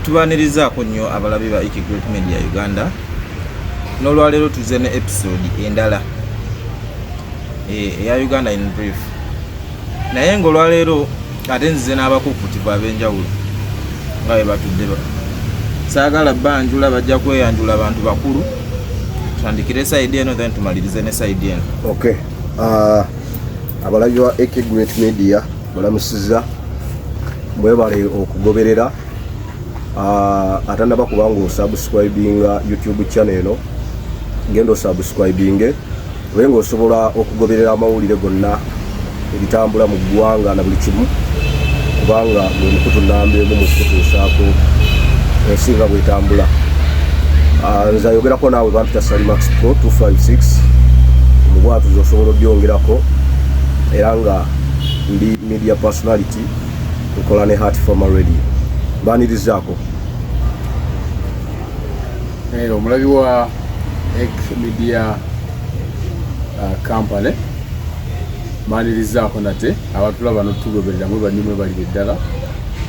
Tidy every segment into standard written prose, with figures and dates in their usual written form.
tubanirizaako nnyo abalabi ba Iki Great Media Uganda. N'olwaleero tuze ne episode endala eya Uganda in brief. Naye ng'olwaleero ate nzize n'abakukutive ab'enjawulo nga bwe batudde saagala banjula bajja kweyanjula abantu bakulu. Tandikire side eno then tumalirize ne side eno. Okay. Abalabi ba Iki Great Media balamusiza mwebale okugoberera atandaba kubanga osubscribinga YouTube channel eno ngendo subscribinge wengo osobola okugoberera amawulire gonna ebitambula mu ggwanga na buli kimu kubanga mu mukutu nambe mu kutuusaako ensinga bwetambula. Nze ayogerako naawe bampita Salimax Pro 256 mubwatuzo osobola obyongerako era nga ndi media personality tukola ne Heart Farmer Radio. Banirizaako omulabi wa Ek Media Company banirizaako nate abatulaba notugoberera mwe banyumwe bali eddala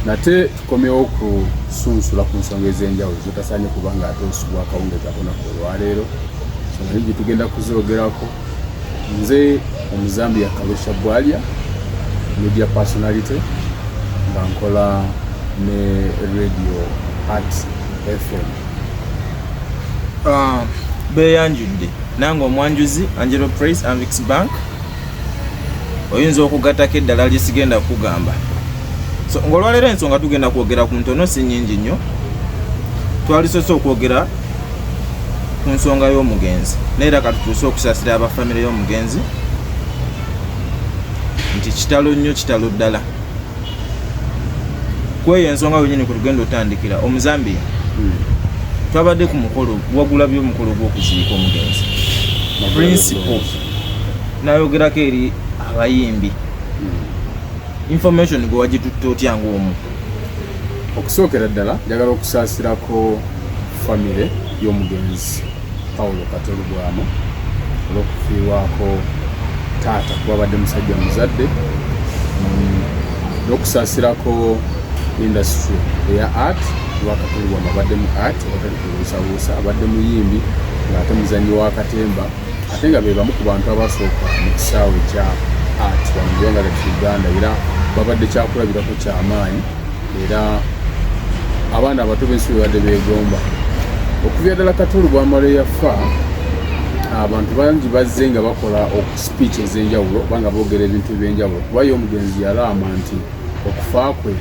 nate tukomyewo kusunsula ku nsonga ez'enjawulo zotasaanye kubanga ate osubwa akawunde kakona ku olwaleero nsonga nyingi tugenda kuzogerako. Nze omuzambi yakalosha bwalya media personality nga nkola ne radio Heart FM. Beyanjudde nange omwanjuzi Angelo Price Amvix Bank oyinza okugattako eddala lyesigenda kugamba. So ng'olwaleero ensonga tugenda kwogera ku ntono si nnyingi nnyo. Twalisose okwogera ku nsonga y'omugenzi naye era katutuuse okusaasira abafamire y'omugenzi nti kitalo nnyo kitalo ddala. Kweyo ensonga yennyini kwe tugenda otandikira omuzambi twabadde ku mukolo wagula by'omukolo gw'okuziika omugenzi principle nayogerako eri abayimbi information gwe wagitutte otya ng'omu. Okusookera ddala njagala okusaasirako famire y'omugenzi Paulo Kato olw'okufiirwako taata kuba abadde musajja muzadde n'okusaasirako industry eya art lwakatolibwamu abadde mu art watali kubuusabuusa abadde muyimbi ng'ate muzannyi wa katemba ate nga be bamu ku bantu abasooka mu kisaawe kya art wano mu ggwanga lyaffe Uganda era babadde kyakulabirako ky'amaanyi era abaana abato b'ensi babadde beegomba. Okuvya ddala Katolo bw'amala yafa abantu bangi bazze nga bakola speech ez'enjawulo banga boogera ebintu eby'enjawulo kuba ye omugenzi yalaama nti okufa kwe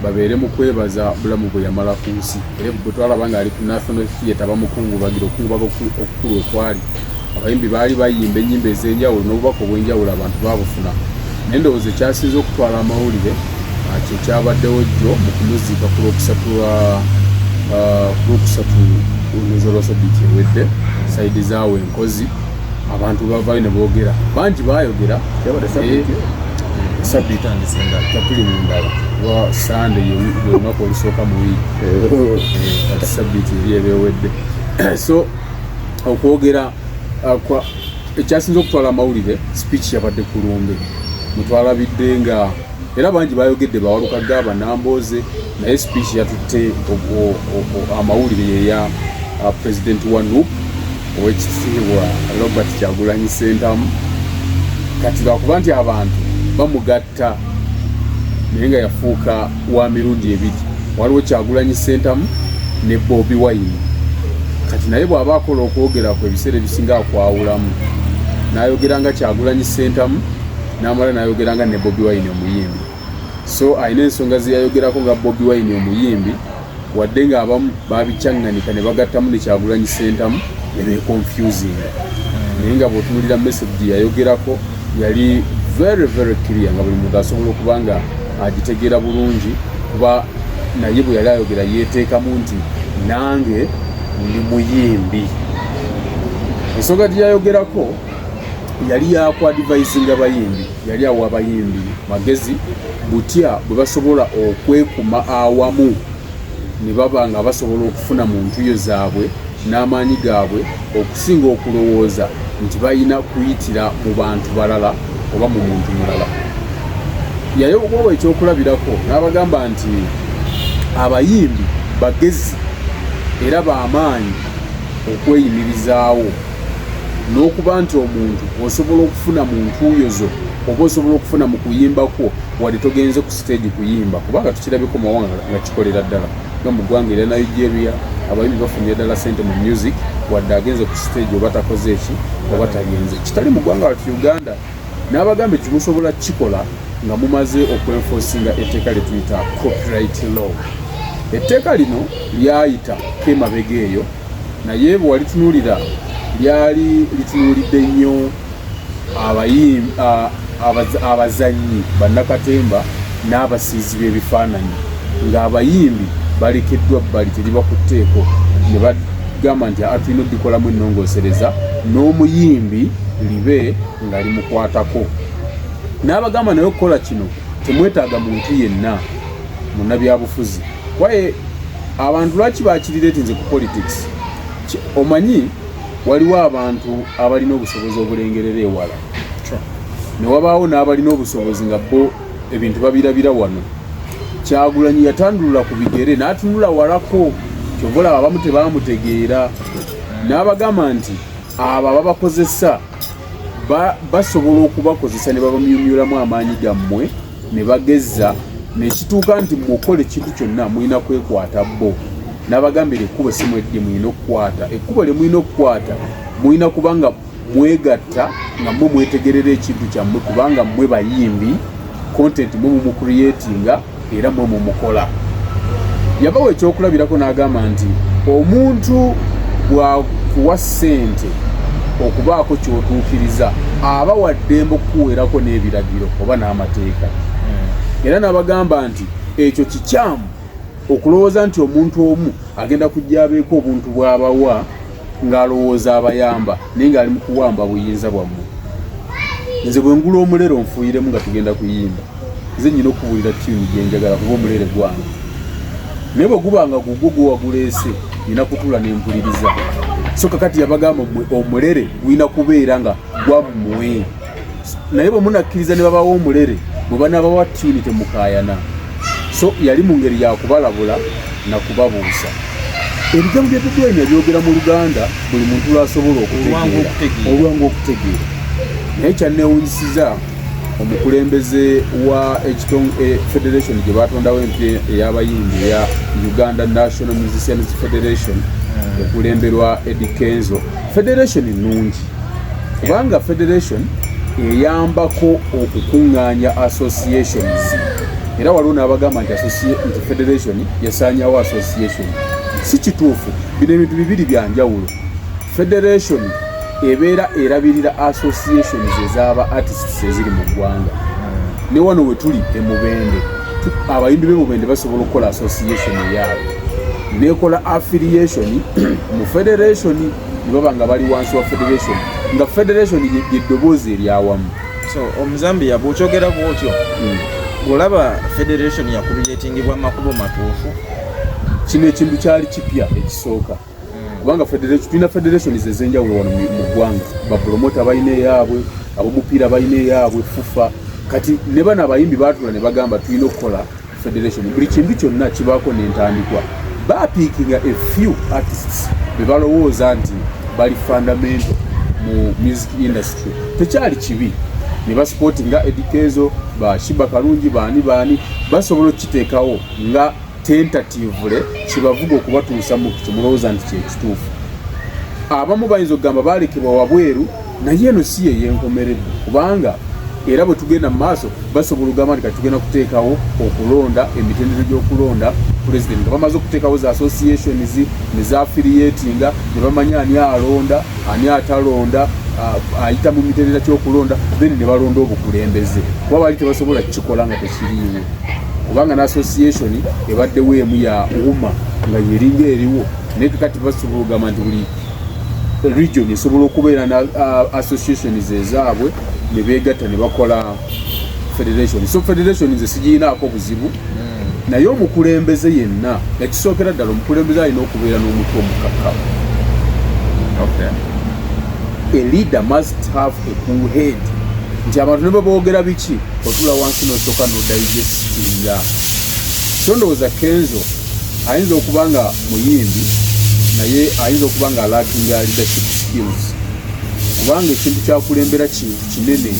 babeere mu kwebaza bulamu bwe yamala ku nsi era bwe twalaba nga ali ku National Theatre bamukungubagira okungubaga okukulu okwali abayimbi baali bayimba ennyimba ez'enjawulo n'obubaka obw'enjawulo abantu baabufuna naye ndowooza ekyasinze okutwala amawulire kye kyabaddewo jjo mu kumuziika ku lwokusatu olwezi olwasabbiiti ewedde saidi zaawe enkozi abantu bavayo ne boogera bangi baayogera sabbiiti tatuli mu ndala wa sande lunaku olusooka mu wiiki kati sabbiiti eri ebeewedde so okwogera ekyasinza okutwala amawulire speech yabadde ku lumbe mutwalabidde nga era bangi bayogedde bawaluka gaaba Nambooze naye speech yatutte amawulire yeya president wa NUP owekitiibwa Robert Kyagulanyi Ssentamu kati lwakuba nti abantu bamugatta naye nga yafuuka wa mirundi ebiri waliwo Kyagulanyi Ssentamu ne Bobi Wine kati naye bw'aba akola okwogera ku ebiseera ebisinga akwawulamu n'ayogeranga Kyagulanyi Ssentamu n'amala n'ayogeranga ne Bobi Wine omuyimbi so ayina ensonga ze yayogerako nga Bobi Wine omuyimbi wadde nga abamu baabicyaŋŋanika ne bagattamu ne Kyagulanyi Ssentamu ne beeconfusing naye nga bw'otunuulira message gye yayogerako yali very very clear nga buli muntu asobola okuba nga agitegeera bulungi kuba naye bwe yali ayogera yeeteekamu nti nange ndi muyimbi. Ensonga gye yayogerako yali yakwadvisinga bayimbi yali awa abayimbi magezi butya bwe basobola okwekuma awamu ne baba nga basobola okufuna mu ntuyo zaabwe n'amaanyi gaabwe okusinga okulowooza nti balina kuyitira mu bantu balala oba mu muntu mulala. Yayobowa ekyokulabirako n'abagamba nti abayimbi bagezi era b'amaanyi okweyimirizaawo n'okuba nti omuntu osobola okufuna mu ntuuyozo oba osobola okufuna mu kuyimba kwo wadde togenze ku stage kuyimba kubanga tukirabeko mu mawanga nga kikolera ddala nga mu ggwanga era Nigeria abayimbi bafunye ddala ssente mu music wadde agenze ku stage oba takoze eki oba tagenze kitali mu ggwanga wati Uganda n'abagambe kimusobola kikola nga mumaze okwenforcinga etteeka lye tuyita copyright law. Etteeka lino lyayita kemabega eyo naye bwe walitunuulira lyali litunuulidde nnyo abazannyi bannakatemba n'abasiizi b'ebifaananyi ng'abayimbi balekeddwa bbali teribakutteeko ne bagamba nti tulina oddikolamu ennongoosereza n'omuyimbi libe nga limukwatako. N'abagamba naye okukola kino temwetaaga muntu yenna munnabyabufuzi kwaye abantu lwaki bakirireetinze ku politics omanyi waliwo abantu abalina obusobozi obulengerera ewala ne wabaawo n'abalina obusobozi nga bo ebintu babirabira wano. Kyagulanyi yatandulula ku bigere n'atunula walako kyova olaba abamu tebaamutegeera n'abagamba nti abo ababakozesa basobola okubakozesa ne babamyumyulamu amaanyi gammwe ne bagezza nekituuka nti mukole kintu kyonna mulina kwekwata bo. N'abagambira ekkubo si mwedde mulina okukwata ekkubo lye mulina okukwata mulina kubanga mwegatta nga mmwe mwetegerera ekintu kyammwe kubanga mmwe bayimbi content mmwe mumucreatinga era mmwe mumukola. Yabawa ekyokulabirako n'agamba nti omuntu bwakuwa ssente okubaako kyotuukiriza aba waddembe okukuweerako n'ebiragiro oba n'amateeka. Era n'abagamba nti ekyo kikyamu okulowooza nti omuntu omu agenda kujja abeeko obuntu bw'abawa ng'alowooza abayamba naye ng'ali mu kuwamba buyinza bwammwe. Nze bwe ngula omulere onfuuyiremu nga tugenda kuyimba nze nnyina okubuulira tune gye njagala kuba omulere gwange naye bwe guba nga gugwo gwe waguleese nina kutuula n'empuliriza. So kakati yabagamba omulere gwina kubeera nga gwammwe naye bwe munakkiriza ne babawo omulere bwe banaabawa tune temukaayana. So yali mu ngeri yakubalabula nakubabuusa. Ebigambo bya Bobi Wine yabyogera mu Luganda buli muntu lw'asobola olwangu okutegeera. Naye kyanneewunyisiza omukulembeze wa federation gye batondawo empya ey'abayimbi eya Uganda National Musicians Federation okulemberwa Eddy Kenzo. Federation nnungi kubanga federation eyambako okukuŋŋaanya associations era waliwo n'abagamba nti federation yasaanyawo association. Si kituufu, bino ebintu bibiri bya njawulo. Federation ebeera erabirira associations ez'aba artists eziri mu ggwanga. Ne wano we tuli Mubende abayimbi b'Mubende basobola okukola association eyaabwe nekola affiliation mu federation ne baba nga bali wansi wa federation nga federation y'eddoboozi eryawamu. So omuzambiya bw'okyogerako otyo olaba federation yakubiyetingibwa makubo matuufu. Kino ekintu kyali kipya ekisooka kubanga tulina federations ez'enjawulo wano mu ggwanga. Bapromota balina eyaabwe, ab'omupiira balina eyaabwe, fufa. Kati ne bano abayimbi baatula ne bagamba tulina okukola federation. Buli kintu kyonna kibaako n'entandikwa. Baapiikinga a few artists be balowooza nti bali fundamental mu music industry. Tekyali kibi ne basupportinga Eddy Kenzo, Bashiba Kalungi, baani basobola okiteekawo nga tentatively kibavuga okubatuusa mu kimulowooza nti kyekituufu. Abamu bayinza okugamba baalekebwa wabweru naye eno si ye yenkomeredde kubanga era bwe tugenda mu maaso basobola okugamba nti kati tugenda kuteekawo okulonda emitendera gy'okulonda president nga bamaze okuteekawo za associations ne za affiliatinga ne bamanya ani alonda ani atalonda ayita mu mitendera ky'okulonda then ne balonda obukulembeze kuba bali tebasobola kukikola nga tekiriiwo kubanga n'association ebaddewo emu ya umma nga yeringa eriwo naye kakati basobola okugamba nti buli region esobola okubeera na associations ezaabwe ne beegatta ne bakola federation. So federation nze sigirinaako buzibu naye omukulembeze yenna ekisookera ddala omukulembeze alina okubeera n'omutwe omukkakkamu. A leader must have a cool head. Nti abantu ne boogera biki otula wansi n'osooka n'odigestinga. So ndowooza Kenzo ayinza okuba nga muyimbi naye ayinza okuba nga lackinga leadership skills, kubanga ekintu kyakulembera kintu kinene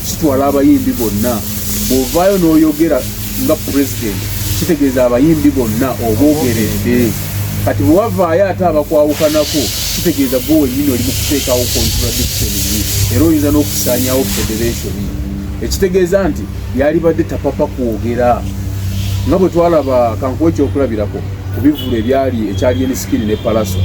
kitwala abayimbi bonna. Bw'ovaayo n'oyogera nga president kitegeeza abayimbi bonna oboogeredde. Kati bwe wavaayo ate abakwawukanako kitegeeza gwe wennyini oli mu kuteekawo contradiction era oyinza n'okusaanyawo federation. Ekitegeeza nti yalibadde tapapa kwogera nga bwe twalaba kankuwa ekyokulabirako ku bivulo ekyali eniskini ne palaso.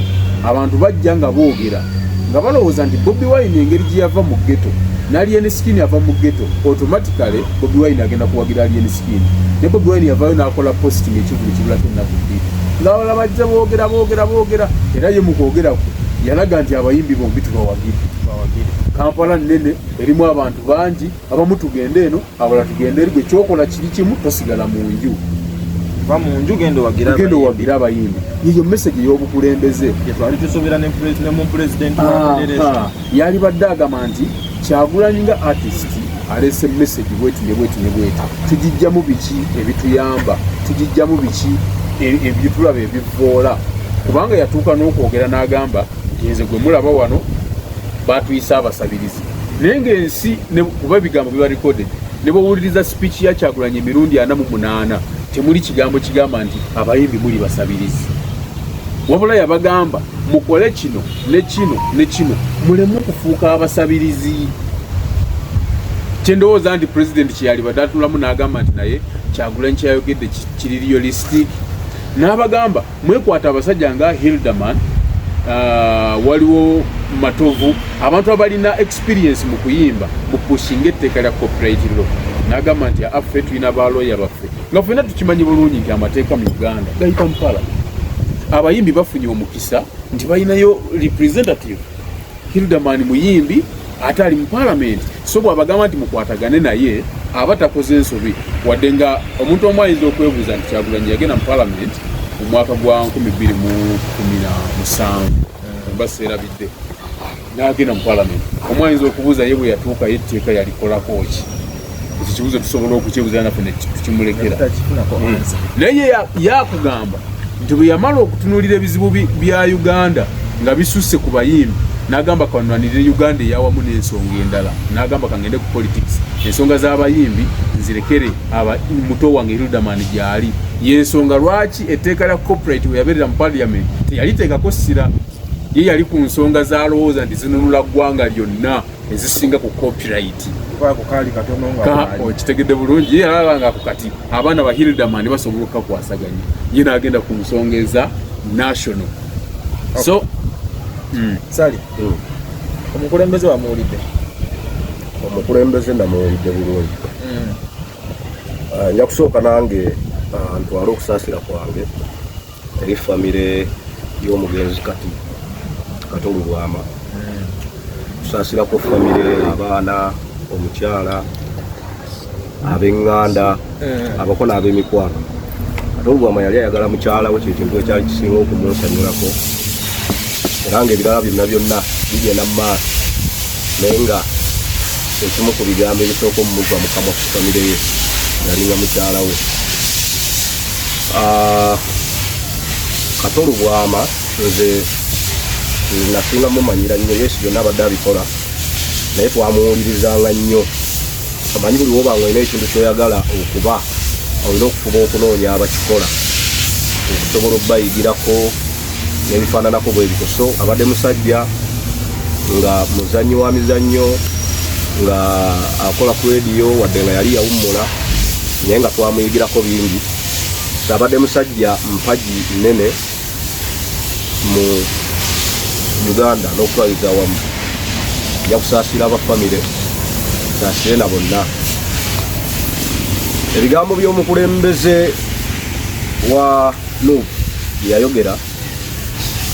Abantu bajja nga boogera nga balowooza nti Bobi Wine engeri gye yava mu ghetto n'Alien Skin ava mu ghetto, automatically Bobi Wine agenda kuwagira Alien Skin. Ne Bobi Wine yavayo n'akola posting ekivulu kibulako ennaku bbiri. Ng'abalala bajja boogera era ye mu kwogera kwe yalaga nti abayimbi bombi tubawagire. Kampala nnene erimu abantu bangi, abamu tugende eno abalala tugende eri. Gwe kyokola kiri kimu, tosigala mu nju. Va mu nju genda owagira abayimbi. Yeyo message y'obukulembeze twali tusobera ne mu president wa federation. Yali badde agamba nti Kyagulanyi nga artist alese message bweti. Tujijjamu biki ebituyamba, tujijjamu biki ebitulaba ebivoola. Kubanga yatuuka n'okwogera n'agamba nze gwe mulaba wano batuyisa abasabirizi. Naye ng'ensi kuba ebigambo biba recorded, ne bw'owuliriza speech ya Kyagulanyi emirundi 48 temuli kigambo kigamba nti abayimbi muli basabirizi. Wabula yabagamba mukole kino ne kino ne kino, mulemu kufuuka abasabirizi. Kyendowooza nti president kyeyali badatulamu n'agamba nti naye Kyagulanyi kyayogedde kiri realistic. N'abagamba mwekwata abasajja nga Hilderman, waliwo Matovu, abantu abalina experience mu kuyimba mu pushinga etteeka lya copyright law. N'agamba nti affe tulina balooya baffe nga ffenna tukimanyi bulungi nti amateeka mu Uganda gayita mu Parliament. Abayimbi bafunye omukisa nti balinayo representative. Hilderman muyimbi ate ali mu Parliament, so bw'abagamba nti mukwatagane naye aba takoze ensobi. Wadde nga omuntu omu ayinza okwebuuza nti Kyagulanyi yagenda mu Parliament mu mwaka gwa 2017 baseerabidde n'agenda mu Parliament. Omu ayinza okubuuza ye bwe yatuuka ye etteeka yalikolako ki? Ekyo kibuuzo tusobola okukyebuuza naffe ne tukimulekera. Naye yakugamba nti bwe yamala okutunuulira ebizibu bya Uganda nga bisusse ku bayimbi, n'agamba kanwanirire Uganda eyawamu n'ensonga endala. N'agamba kangende ku politics, ensonga z'abayimbi nzirekere muto wange Hilderman gyali. Yensonga lwaki etteeka lya copyright we yabeerera mu Parliament teyaliteekako ssira. Ye yali ku nsonga z'alowooza nti zinunula ggwanga lyonna ezisinga ku copyright. Kitegedde bulungi. Ye yalabanga ku kati abaana ba Hilderman basobola okukakwasaganya. Ye n'agenda ku nsonga eza national. So Sali, omukulembeze wamuwulidde? Omukulembeze namuwulidde bulungi. Nja kusooka nange ntwala okusaasira kwange eri famire y'omugenzi Kato Lubwama. Kusaasirako famire, abaana, omukyala, ab'eŋŋanda, abako n'ab'emikwano. Kato Lubwama yali ayagala mukyala we, kyekintu ekyali kisinga okumunsanyulako. Era ng'ebirala byonna bigenda mu maaso, naye nga ekimu ku bigambo ebisooka omuva mu kamwa ku famire ye yalinga mukyala we. Kato Lubwama nze nasinga mumanyira nnyo, Yesu byonna abadde abikola, naye twamuwulirizanga nnyo. Amanyi buli wobanga olina ekintu kyoyagala okuba, olina okufuba okunoonya abakikola okusobola obbayigirako n'ebifaananako bwe bityo. So abadde musajja nga muzannyi wa mizannyo, nga akola ku rediyo, wadde nga yali yawummula naye nga twamuyigirako bingi. Abadde musajja mpagi nnene mu Uganda n'okutwaliza awamu. Ajja kusaasira abafamire, saasire na bonna. Ebigambo by'omukulembeze wa Nuupu bye yayogera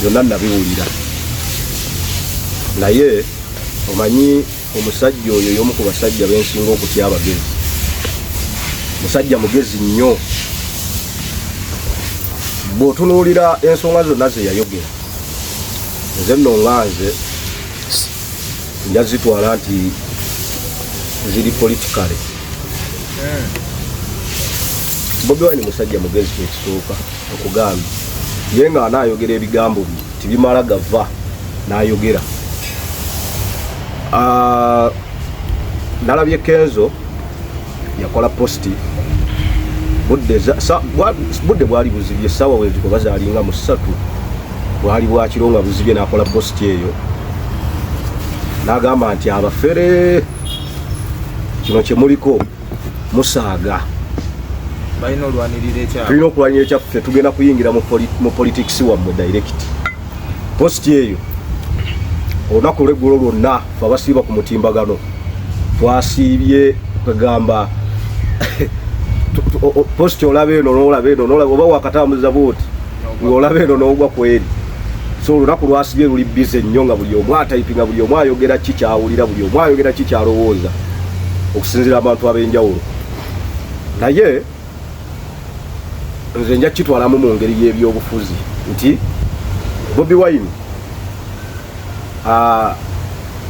byonna nabiwulira, naye omanyi omusajja oyo y'omu ku basajja bensinga okutya abagezi. Musajja mugezi nnyo. Bw'otunuulira ensonga zonna ze yayogera, nze nno nganze nja zitwala nti ziri politikale. Bobi Wine musajja mugezi kyekisooka okugamba ye nga anaayogera ebigambo tibimala gava n'ayogera. Nalabye Kenzo yakola posti budde bwali buzibye essaawa weziko bazaalinga mu 3 bwali bwakiro nga buzibye n'akola posti eyo n'agamba nti abafere kino kye muliko musaaga tulina okulwanira ekyaffe tugenda kuyingira mu politics wammwe direct. Posti eyo olunaku lw'eggulo lwonna fe abasiiba ku mutimbagano twasiibye kwegamba posti olaba eno n'olaba eno oba wakatambuza booti olaba eno n'ogwa kweri. So olunaku lwasibye luli bize nnyo nga buli omu atayipinga, buli omu ayogera ki kyawulira, buli omu ayogera ki kyalowooza okusinziira abantu ab'enjawulo. Naye nze nja kitwalamu mu ngeri y'ebyobufuzi nti Bobi Wine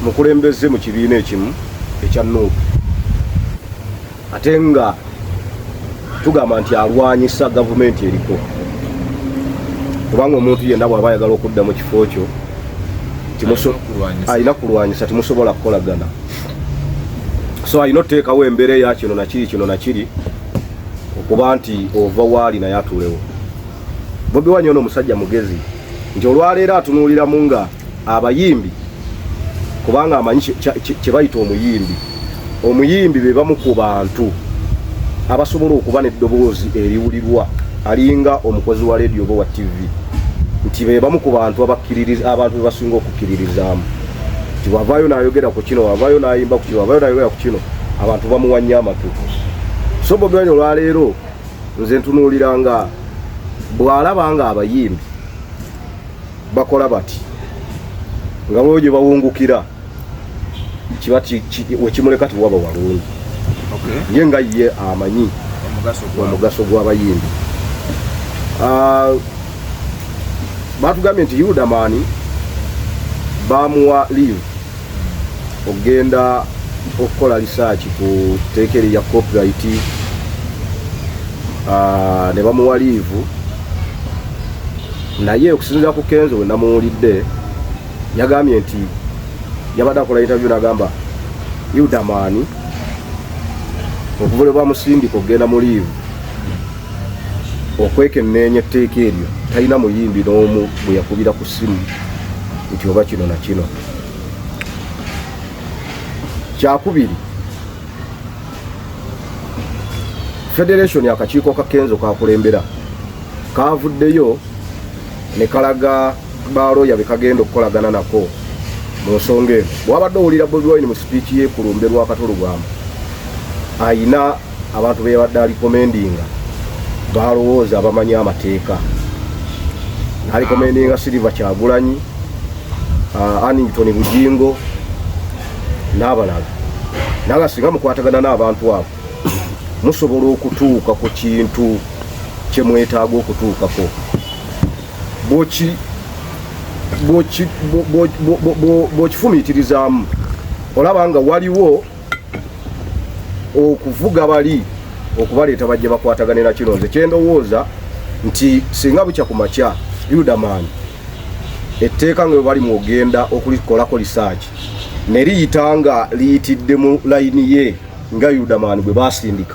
mukulembeze mu kibiina ekimu ekya NUP ate nga tugamba nti alwanyisa gavumenti eriko, kubanga omuntu yenna bw'aba ayagala okudda mu kifo kyo alina kulwanyisa timusobola kukolagana. So alina oteekawo embeera eya kino nakiri okuba nti ova waali naye atuulewo. Bobi Wine ono omusajja mugezi nti olwaleero atunuuliramu nga abayimbi, kubanga amanyi kye bayita omuyimbi be bamu ku bantu abasobola okuba n'eddoboozi eriwulirwa alinga omukozi wa radio oba wa TV, nti be bamu ku bantu abantu be basinga okukkiririzaamu nti wavaayo n'ayogera ku kino, wavaayo n'ayimba ku kino, wavaayo n'ayogera ku kino, abantu bamuwanya amatu. So Bobi Wine olwaleero nze ntunuuliranga bw'alaba nga abayimbi bakola bati nga bwe gye bawungukira kiba wekimuleka tiwaba walungi. Ye nga ye amanyi omugaso gw'abayimbi. Batugambye nti Yudamani bamuwa leave ogenda okukola research ku teekeri ya copyright, ne bamuwa leave. Naye okusinziira ku Kenzo we namuwulidde yagambye nti yabadde akola interview n'agamba Yudamani okuvule bamusindika okugenda mu leave okwekenneenya etteeka eryo talina muyimbi n'omu bwe yakubira ku ssimu nti oba kino na kino. Kyakubiri, Federation akakiiko ka Kenzo kakulembera kavuddeyo ne kalaga baalooya be kagenda okukolagana nako mu nsonga eno. Bw'abadde owulira Bobi Wine mu speech ye ku lumbe lwa Kato Lugamba ayina abantu be yabadde alikomendinga balowooza abamanyi amateeka. Alikomendinga Silver Kyagulanyi, Annington Bujingo n'abalala. Naga singa mukwatagana n'abantu abo musobola okutuuka ku kintu kye mwetaaga okutuukako. Bw'okifumiitirizaamu olaba nga waliwo okuvuga bali okubaleeta bajje bakwatagane na kino. Nze kyendowooza nti singa bukya ku makya Yudamani etteeka nga bali mwogenda okulikolako research ne liyita nga liyitidde mu layini ye nga Yudamani bwe basindika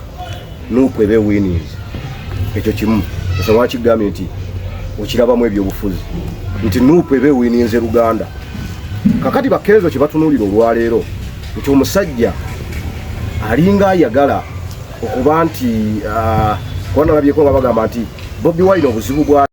NUP ebe winnings. Ekyo kimu osobola kigambye nti okirabamu ebyobufuzi nti NUP ebe winnings Luganda. Kakati bakenzo kye batunuulira olwaleero nti omusajja alinga ayagala okuba nti kwanalabyeko nga bagamba nti Bobi Wine obuzibu bwa